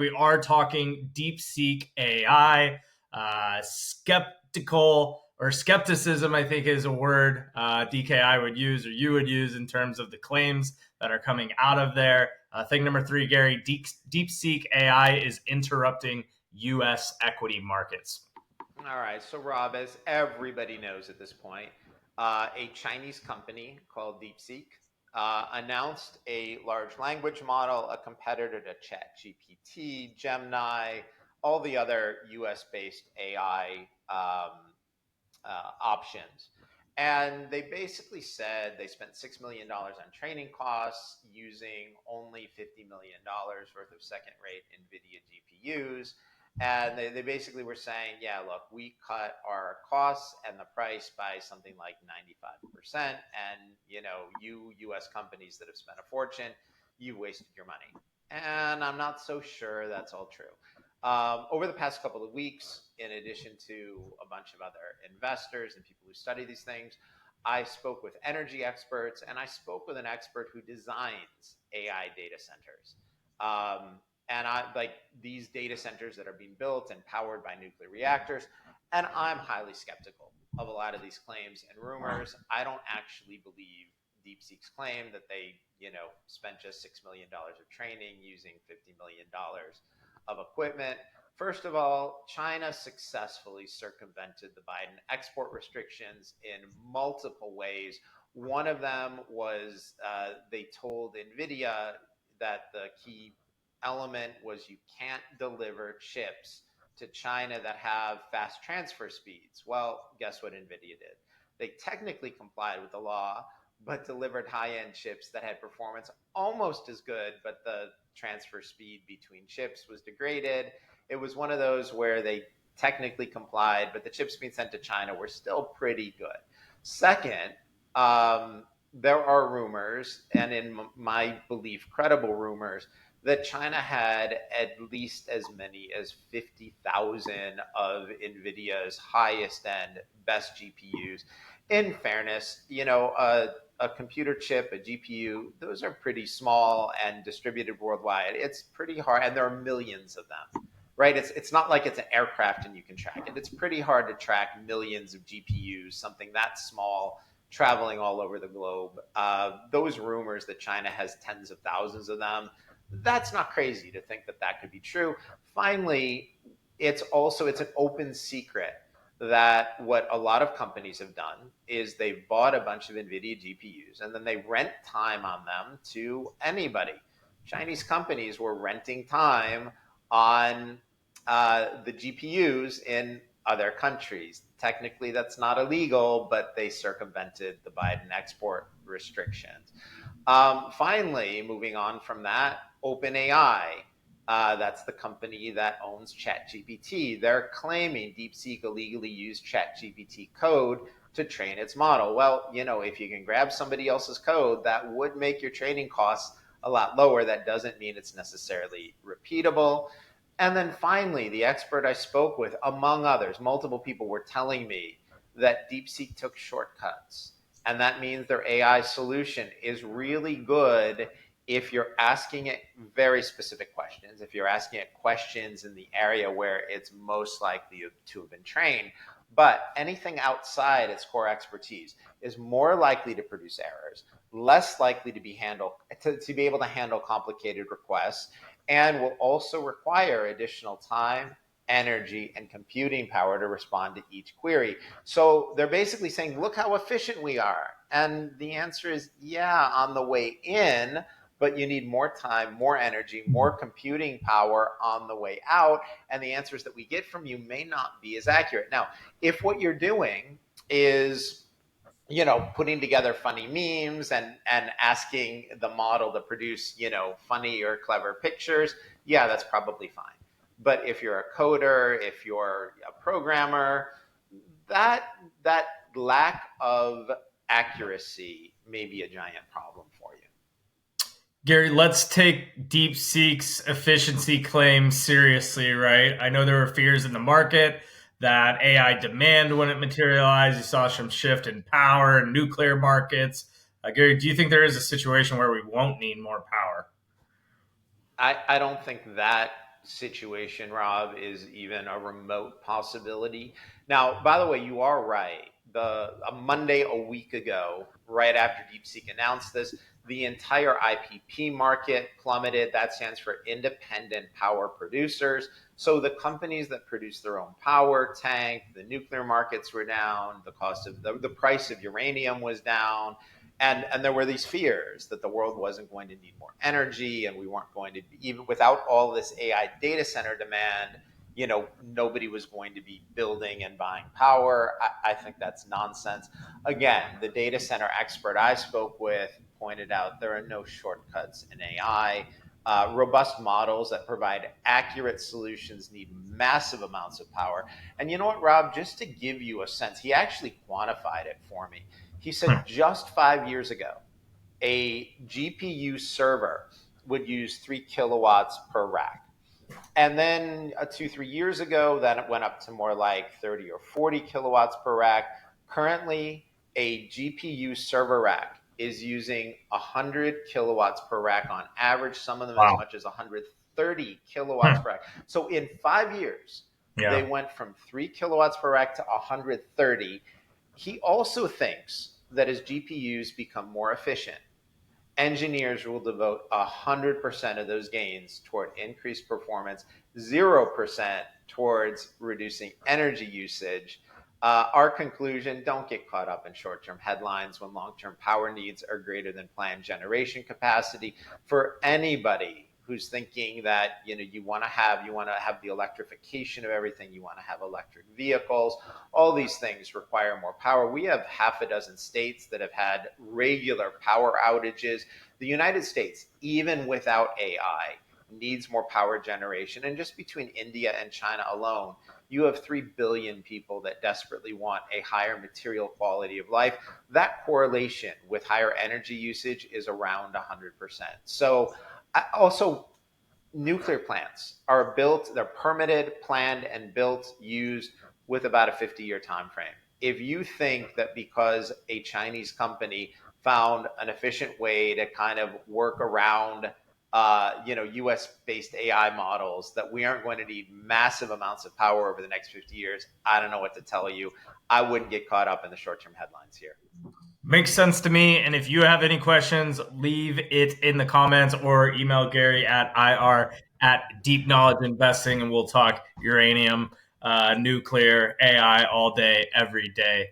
We are talking DeepSeek AI. Skeptical or skepticism, I think, is a word DKI would use or you would use in terms of the claims that are coming out of there. Thing number 3, Gary, DeepSeek AI is interrupting U.S. equity markets. All right. So, Rob, as everybody knows at this point, a Chinese company called DeepSeek announced a large language model, a competitor to ChatGPT, Gemini, all the other US-based AI options. And they basically said they spent $6 million on training costs using only $50 million worth of second-rate NVIDIA GPUs. And they basically were saying, yeah, look, we cut our costs and the price by something like 95%. And, you US companies that have spent a fortune, you've wasted your money. And I'm not so sure that's all true. Over the past couple of weeks, in addition to a bunch of other investors and people who study these things, I spoke with energy experts, and I spoke with an expert who designs AI data centers. And I like these data centers that are being built and powered by nuclear reactors. And I'm highly skeptical of a lot of these claims and rumors. I don't actually believe DeepSeek's claim that they, spent just $6 million of training using $50 million of equipment. First of all, China successfully circumvented the Biden export restrictions in multiple ways. One of them was they told NVIDIA that the key element was you can't deliver chips to China that have fast transfer speeds. Well, guess what NVIDIA did? They technically complied with the law, but delivered high-end chips that had performance almost as good, but the transfer speed between chips was degraded. It was one of those where they technically complied, but the chips being sent to China were still pretty good. Second, there are rumors, and in my belief, credible rumors, that China had at least as many as 50,000 of NVIDIA's highest end, best GPUs. In fairness, a computer chip, a GPU, those are pretty small and distributed worldwide. It's pretty hard, and there are millions of them, right? It's not like it's an aircraft and you can track it. It's pretty hard to track millions of GPUs, something that small, traveling all over the globe. Those rumors that China has tens of thousands of them, that's not crazy to think that that could be true. Finally, it's an open secret that what a lot of companies have done is they've bought a bunch of NVIDIA GPUs and then they rent time on them to anybody. Chinese companies were renting time on the GPUs in other countries. Technically, that's not illegal, but they circumvented the Biden export restrictions. Finally, moving on from that, OpenAI, that's the company that owns ChatGPT. They're claiming DeepSeek illegally used ChatGPT code to train its model. Well, if you can grab somebody else's code, that would make your training costs a lot lower. That doesn't mean it's necessarily repeatable. And then finally, the expert I spoke with, among others, multiple people were telling me that DeepSeek took shortcuts. And that means their AI solution is really good if you're asking it very specific questions, if you're asking it questions in the area where it's most likely to have been trained. But anything outside its core expertise is more likely to produce errors, less likely to be able to handle complicated requests, and will also require additional time, energy, and computing power to respond to each query. So they're basically saying, look how efficient we are. And the answer is, yeah, on the way in, but you need more time, more energy, more computing power on the way out. And the answers that we get from you may not be as accurate. Now, if what you're doing is putting together funny memes and asking the model to produce, funny or clever pictures, yeah, that's probably fine. But if you're a coder, if you're a programmer, that lack of accuracy may be a giant problem for you. Gary, let's take DeepSeek's efficiency claims seriously, right? I know there were fears in the market that AI demand wouldn't materialize. You saw some shift in power and nuclear markets. Gary, do you think there is a situation where we won't need more power? I don't think that situation, Rob, is even a remote possibility. Now, by the way, you are right. A Monday a week ago, right after DeepSeek announced this, the entire IPP market plummeted. That stands for independent power producers. So the companies that produce their own power tanked, the nuclear markets were down, the cost of the price of uranium was down, and there were these fears that the world wasn't going to need more energy, and we weren't going to be, even without all this AI data center demand, nobody was going to be building and buying power. I think that's nonsense. Again, the data center expert I spoke with pointed out there are no shortcuts in AI. Robust models that provide accurate solutions need massive amounts of power. And you know what, Rob? Just to give you a sense, he actually quantified it for me. He said just 5 years ago, a GPU server would use 3 kilowatts per rack. And then 2, 3 years ago, then it went up to more like 30 or 40 kilowatts per rack. Currently, a GPU server rack is using 100 kilowatts per rack on average, some of them as Wow. much as 130 kilowatts per rack. So in 5 years, they Yeah. went from 3 kilowatts per rack to 130. He also thinks that as GPUs become more efficient, engineers will devote 100% of those gains toward increased performance, 0% towards reducing energy usage. Our conclusion: don't get caught up in short term headlines when long term power needs are greater than planned generation capacity. For anybody who's thinking that you want to have the electrification of everything, you want to have electric vehicles, all these things require more power. We have half a dozen states that have had regular power outages. The United States, even without AI, needs more power generation. And just between India and China alone, you have 3 billion people that desperately want a higher material quality of life. That correlation with higher energy usage is around 100%. So, also, nuclear plants are built, they're permitted, planned, and built, used with about a 50-year time frame. If you think that because a Chinese company found an efficient way to kind of work around US based AI models, that we aren't going to need massive amounts of power over the next 50 years, I don't know what to tell you. I wouldn't get caught up in the short term headlines here. Makes sense to me. And if you have any questions, leave it in the comments or email Gary at IR at Deep Knowledge Investing, and we'll talk uranium, nuclear, AI all day, every day.